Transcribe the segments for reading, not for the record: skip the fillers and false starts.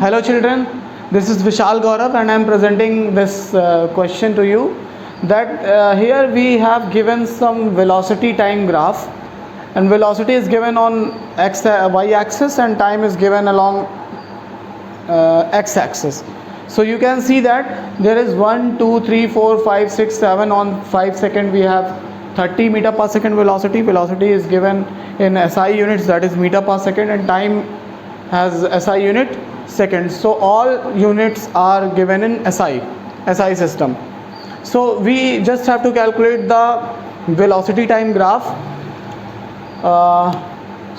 hello children, this is Vishal Gaurav and I am presenting this question to you that here we have given some velocity time graph, and velocity is given on y axis and time is given along x axis. So you can see that there is 1, 2, 3, 4, 5, 6, 7 on 5 second we have 30 meter per second velocity. Velocity is given in SI units, that is meter per second, and time has SI unit seconds. So all units are given in SI system. So we just have to calculate the velocity time graph.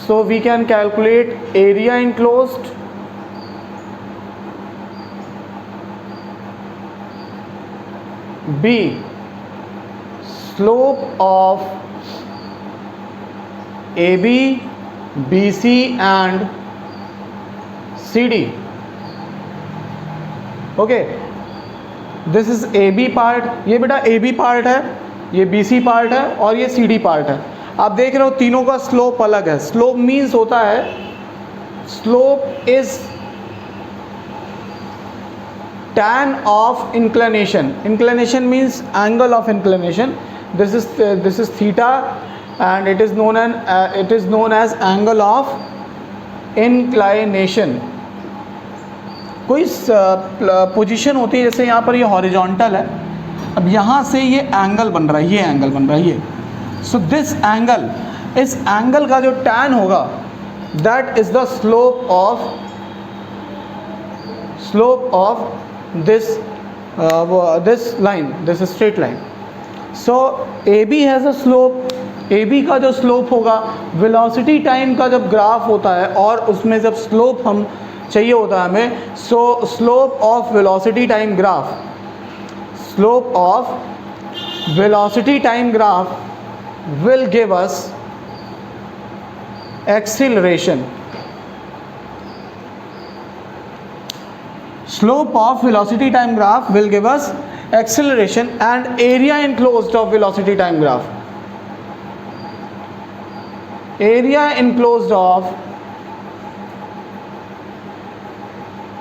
So we can calculate area enclosed, B, slope of AB, BC and CD. Okay, this is AB part, ये बेटा AB part है, ये BC part है और ये CD part है. आप देख रहे हो तीनों का स्लोप अलग है. स्लोप मीन्स होता है, slope is tan of inclination. Inclination means angle of inclination. This is theta and it is known as angle of inclination. कोई पोजीशन होती है, जैसे यहाँ पर ये हॉरिजॉन्टल है, अब यहाँ से ये एंगल बन रहा है, ये एंगल बन रहा है ये. सो दिस एंगल, इस एंगल का जो tan होगा that is the slope of this line, this straight line. So AB has a slope. AB का जो स्लोप होगा, वेलोसिटी टाइम का जब ग्राफ होता है और उसमें जब स्लोप हम चाहिए होता है हमें, सो slope of velocity time graph will give us acceleration. Slope of velocity time graph will give us acceleration, and area enclosed of velocity time graph. Area enclosed of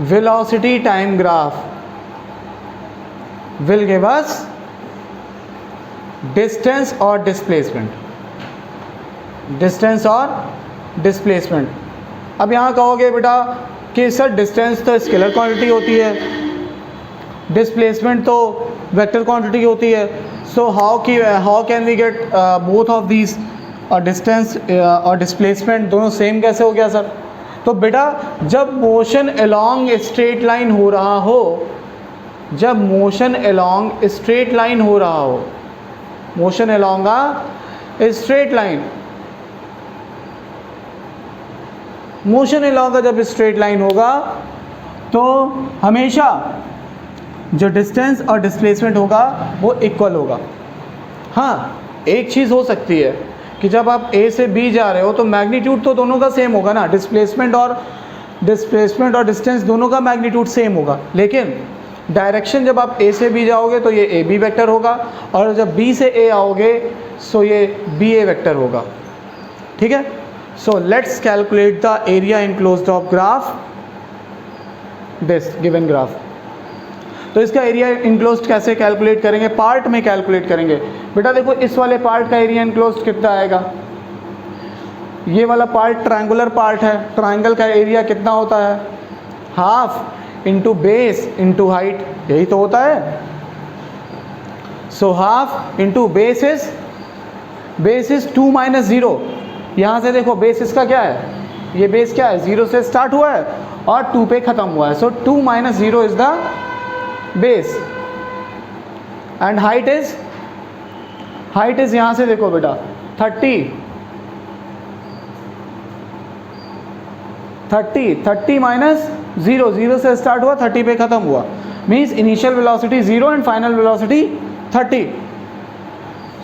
velocity time graph will give us distance or displacement. अब यहाँ कहोगे बेटा कि sir distance तो scalar quantity होती है, displacement तो vector quantity होती है. So how can we get both of these, distance और डिस्प्लेसमेंट दोनों सेम कैसे हो गया सर? तो बेटा जब मोशन अलोंग स्ट्रेट लाइन हो रहा हो, मोशन अलोंग स्ट्रेट जब स्ट्रेट लाइन होगा तो हमेशा जो डिस्टेंस और डिस्प्लेसमेंट होगा वो इक्वल होगा. हाँ, एक चीज़ हो सकती है कि जब आप A से B जा रहे हो तो मैग्नीट्यूड तो दोनों का सेम होगा ना, डिस्प्लेसमेंट और डिस्टेंस दोनों का मैग्नीट्यूड सेम होगा, लेकिन डायरेक्शन जब आप A से B जाओगे तो ये AB वेक्टर होगा, और जब B से A आओगे सो ये BA वेक्टर होगा. ठीक है. So let's calculate the area enclosed of graph, this given graph. तो इसका एरिया इनक्लोज्ड कैसे कैलकुलेट करेंगे? पार्ट में कैलकुलेट करेंगे. बेटा देखो इस वाले पार्ट का एरिया इनक्लोज्ड कितना आएगा? ये वाला पार्ट ट्रायंगुलर पार्ट है, ट्रायंगल का एरिया कितना होता है? Half into base into height, यही तो होता है. सो हाफ इंटू बेस इज 2 - 0. यहाँ से देखो बेस इसका क्या है, ये बेस क्या है, 0 से स्टार्ट हुआ है और 2 पे ख़त्म हुआ है. सो 2 - 0 is the base, and height is यहाँ से देखो बेटा 30 - 0 से स्टार्ट हुआ, 30 पे ख़त्म हुआ, means initial velocity 0 and final velocity 30.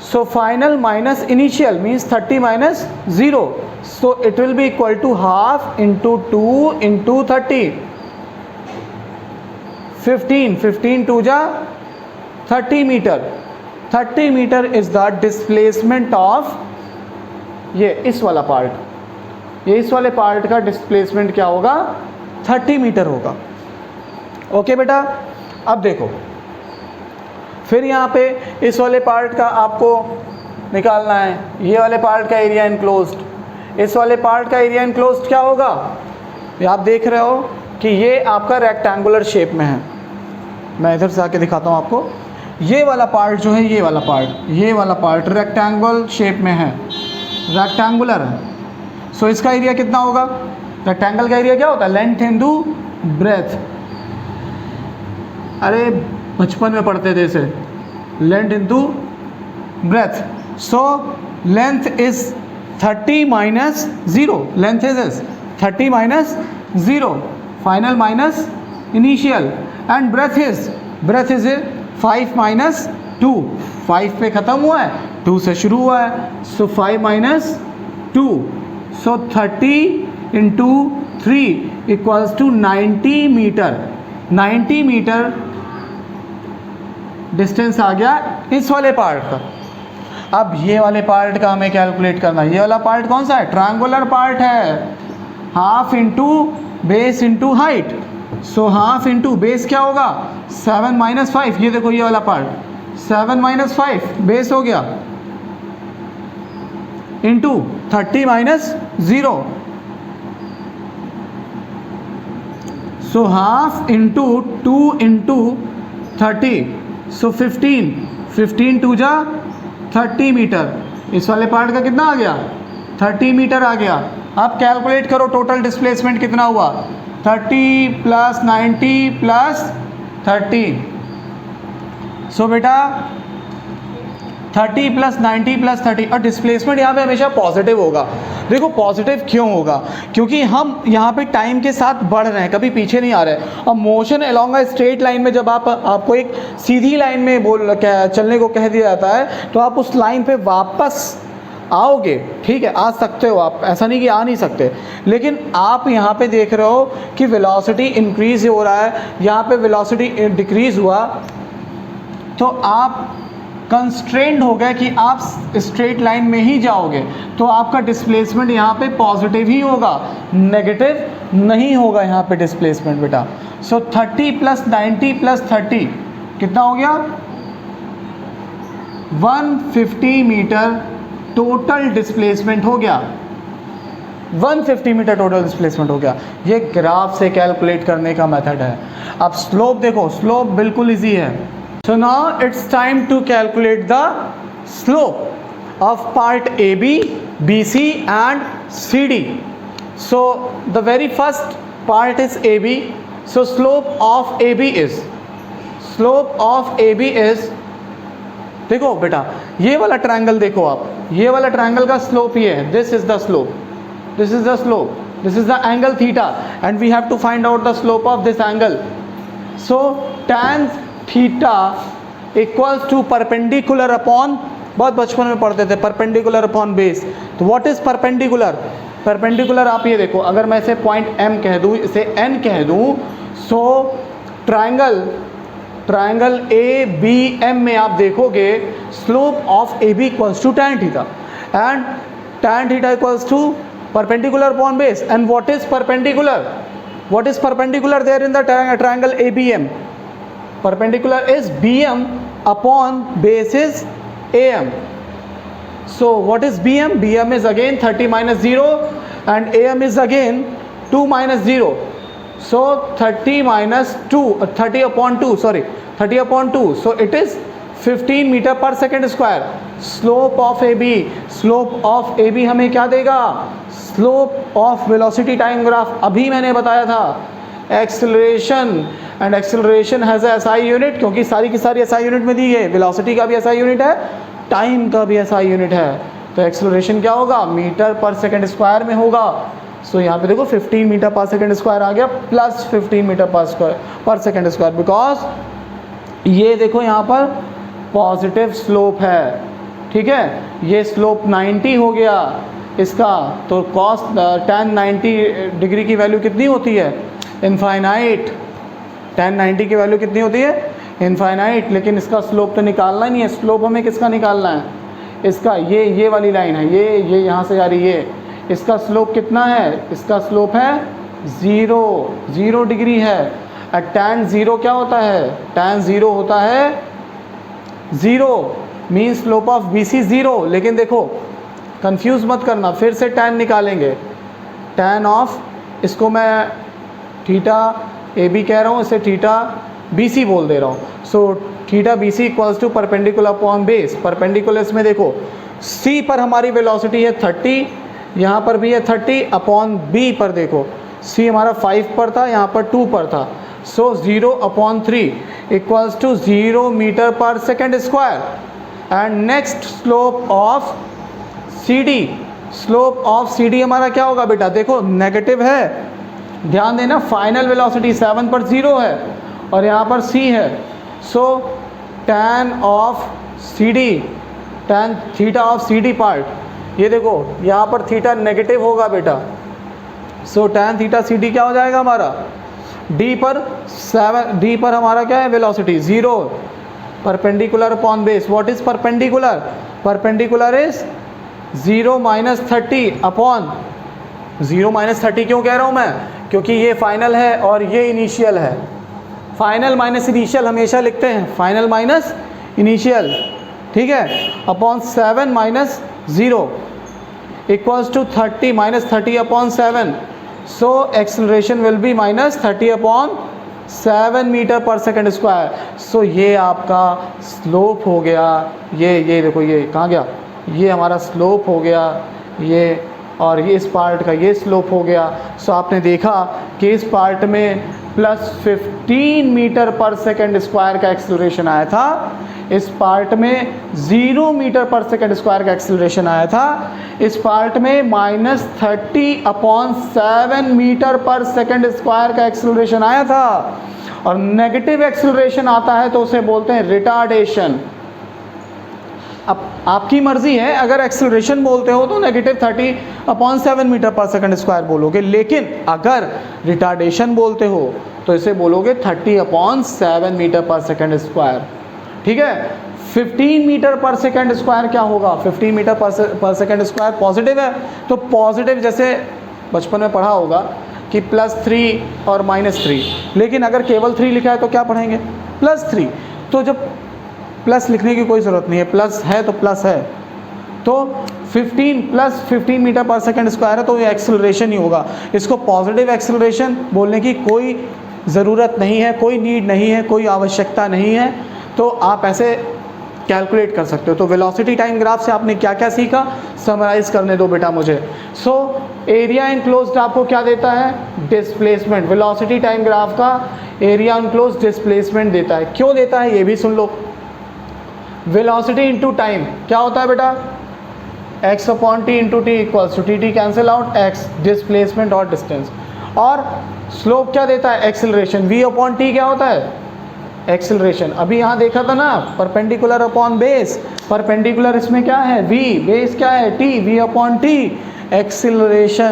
So final minus initial means 30 minus 0. So it will be equal to half into 2 into 30. 15 2 जा 30 meter. 30 meter is the displacement of ये इस वाला पार्ट, ये इस वाले पार्ट का डिस्प्लेसमेंट क्या होगा 30 मीटर होगा। ओके बेटा, अब देखो फिर यहाँ पे इस वाले पार्ट का आपको निकालना है, ये वाले पार्ट का एरिया इनक्लोज्ड। इस वाले पार्ट का एरिया इनक्लोज्ड क्या होगा, ये आप देख रहे हो कि ये आपका रेक्टेंगुलर शेप में है। मैं इधर से आके दिखाता हूँ आपको। ये वाला पार्ट जो है, ये वाला पार्ट रेक्टेंगुलर शेप में है, रेक्टेंगुलर है। सो इसका एरिया कितना होगा, रेक्टेंगल का एरिया क्या होता है, लेंथ इंटू ब्रेथ। अरे बचपन में पढ़ते थे इसे, length into breadth. So length is 30 minus 0, length is 30 minus 0, final minus initial, and breadth is 5 minus 2, 5 पे ख़त्म हुआ है, 2 से शुरू हुआ है। So 5 minus 2, so 30 into 3 equals to 90 metre. 90 metre distance आ गया इस वाले पार्ट का। अब ये वाले पार्ट का हमें कैलकुलेट करना है। ये वाला पार्ट कौन सा है, ट्रायंगुलर पार्ट है। Half into base into height. सो हाफ इंटू बेस क्या होगा, 7 माइनस 5। ये देखो ये वाला पार्ट 7 माइनस 5 बेस हो गया, into 30 minus 0। So half into 2 into 30, so 15 टू जा 30 मीटर। इस वाले पार्ट का कितना आ गया, 30 मीटर आ गया। अब कैलकुलेट करो टोटल डिस्प्लेसमेंट कितना हुआ, 30 प्लस 90 प्लस 30। सो बेटा 30 प्लस 90 प्लस 30, और डिस्प्लेसमेंट यहाँ पे हमेशा पॉजिटिव होगा। देखो पॉजिटिव क्यों होगा, क्योंकि हम यहाँ पे टाइम के साथ बढ़ रहे हैं, कभी पीछे नहीं आ रहे हैं। और motion along a straight line में जब आपको एक सीधी लाइन में चलने को कह दिया जाता है, तो आप उस लाइन पे वापस आओगे, ठीक है, आ सकते हो आप, ऐसा नहीं कि आ नहीं सकते। लेकिन आप यहाँ पे देख रहे हो कि वेलोसिटी इंक्रीज हो रहा है, यहाँ पे वेलोसिटी डिक्रीज हुआ, तो आप कंस्ट्रेंड हो गए कि आप स्ट्रेट लाइन में ही जाओगे, तो आपका डिस्प्लेसमेंट यहाँ पे पॉजिटिव ही होगा, नेगेटिव नहीं होगा यहाँ पे डिस्प्लेसमेंट बेटा। सो 30 प्लस 90 प्लस 30 कितना हो गया, 150 मीटर टोटल डिस्प्लेसमेंट हो गया। 150 मीटर टोटल डिस्प्लेसमेंट हो गया। ये ग्राफ से कैलकुलेट करने का मेथड है। अब स्लोप देखो, स्लोप बिल्कुल इजी है। So now it's time to calculate the slope of part AB, BC and CD. So the very first part is AB. So slope of AB is देखो बेटा ये वाला ट्रायंगल देखो आप, ये वाला ट्रायंगल का स्लोप ये है, this is the slope, this is the slope, this is the angle theta, and we have to find out the slope of this angle. So tan theta equals to perpendicular upon, बहुत बचपन में पढ़ते थे, perpendicular upon base. तो what is perpendicular, perpendicular आप ये देखो, अगर मैं इसे पॉइंट एम कह दूँ, इसे एन कह दूँ, so triangle A B M में आप देखोगे slope of A B equals to tan theta, and tan theta equals to perpendicular upon base. And what is perpendicular there in the triangle A B M, perpendicular is BM upon base is AM. So what is BM? BM is again 30 minus 0 and AM is again 2 minus 0. So 30 minus 2, 30 upon 2, sorry, 30 upon 2. So it is 15 meter per second square. Slope of AB हमें क्या देगा? Slope of velocity time graph अभी मैंने बताया था, acceleration, and acceleration has a SI unit, क्योंकि सारी की सारी SI यूनिट में दी है, वेलोसिटी का भी SI यूनिट है, टाइम का भी SI यूनिट है। तो एक्सेलरेशन क्या होगा, मीटर पर सेकंड स्क्वायर में होगा। सो यहाँ पे देखो 15 मीटर पर सेकंड स्क्वायर आ गया, प्लस 15 मीटर पर सेकंड स्क्वायर, बिकॉज ये देखो यहाँ पर पॉजिटिव स्लोप है, ठीक है। ये स्लोप 90 हो गया इसका, तो कॉस tan 90 डिग्री की वैल्यू कितनी होती है, इनफाइनाइट। tan 90 की वैल्यू कितनी होती है, इनफाइनाइट। लेकिन इसका स्लोप तो निकालना नहीं है, स्लोप हमें किसका निकालना है, इसका, ये वाली लाइन है, ये यहाँ से जा रही है, इसका स्लोप कितना है, इसका स्लोप है 0 डिग्री है। tan 0 क्या होता है? tan 0 होता है 0, मीन स्लोप ऑफ BC 0। लेकिन देखो कंफ्यूज मत करना, फिर से tan निकालेंगे। tan ऑफ, इसको मैं थीटा AB कह रहा हूँ, इसे थीटा BC बोल दे रहा हूँ। So theta BC equals to perpendicular upon base. Perpendicular में देखो C पर हमारी वेलोसिटी है 30, यहाँ पर भी है 30, अपॉन B पर देखो C हमारा 5 पर था, यहाँ पर 2 पर था। सो 0/3 equals to 0 metre per second square. And next slope of CD, slope of CD हमारा क्या होगा बेटा? देखो नेगेटिव है, ध्यान देना, फाइनल वेलोसिटी 7 पर 0 है और यहाँ पर C है। सो tan of CD, tan theta of CD part, ये देखो यहाँ पर थीटा नेगेटिव होगा बेटा। सो tan थीटा CD क्या हो जाएगा हमारा? D पर हमारा क्या है? Velocity 0, perpendicular upon base. What is perpendicular? Perpendicular is 0 - 30 upon 0 - 30। क्यों कह रहा हूँ मैं? क्योंकि ये फाइनल है और ये इनिशियल है। फाइनल माइनस इनिशियल हमेशा लिखते हैं, फाइनल माइनस इनिशियल, ठीक है, upon 7 - 0 equals to 30 - 30 upon 7। So acceleration will be -30 upon 7 metre per second square. So ये आपका स्लोप हो गया, ये देखो ये कहाँ गया? ये हमारा स्लोप हो गया, ये, और ये इस पार्ट का ये स्लोप हो गया। सो आपने देखा कि इस पार्ट में +15 मीटर पर सेकेंड स्क्वायर का एक्सेलरेशन आया था, इस पार्ट में 0 मीटर पर सेकेंड स्क्वायर का एक्सेलरेशन आया था, इस पार्ट में -30 upon 7 metre per second square का एक्सेलरेशन आया था। और नेगेटिव एक्सेलरेशन आता है तो उसे बोलते हैं रिटार्डेशन। अब आपकी मर्जी है, अगर एक्सेलरेशन बोलते हो तो -30/7 मीटर पर सेकंड स्क्वायर बोलोगे, लेकिन अगर रिटार्डेशन बोलते हो तो इसे बोलोगे 30/7 मीटर पर सेकंड स्क्वायर, ठीक है। 15 मीटर पर सेकंड स्क्वायर क्या होगा? 15 मीटर पर सेकंड स्क्वायर पॉजिटिव है, तो पॉजिटिव जैसे बचपन में पढ़ा होगा कि +3 और -3, लेकिन अगर केवल 3 लिखा है तो क्या पढ़ेंगे? +3। तो जब प्लस लिखने की कोई ज़रूरत नहीं है, प्लस है तो प्लस है, तो 15 मीटर पर सेकंड स्क्वायर है तो ये एक्सेलरेशन ही होगा। इसको पॉजिटिव एक्सेलरेशन बोलने की कोई ज़रूरत नहीं है, कोई नीड नहीं है, कोई आवश्यकता नहीं है, तो आप ऐसे कैलकुलेट कर सकते हो। तो वेलोसिटी टाइम ग्राफ से आपने क्या क्या सीखा, समराइज करने दो बेटा मुझे। सो एरिया इनक्लोज्ड आपको क्या देता है? डिस्प्लेसमेंट। वेलोसिटी टाइम ग्राफ का एरिया इनक्लोज्ड डिस्प्लेसमेंट देता है। क्यों देता है ये भी सुन लो। वेलोसिटी इंटू टाइम क्या होता है बेटा? x/t into T equals to T cancel out, x displacement और डिस्टेंस। और स्लोप क्या देता है? एक्सेलरेशन। v/t क्या होता है? एक्सेलरेशन। अभी यहाँ देखा था ना, परपेंडिकुलर अपॉन बेस। परपेंडिकुलर इसमें क्या है? v, बेस क्या है? t, v/t acceleration.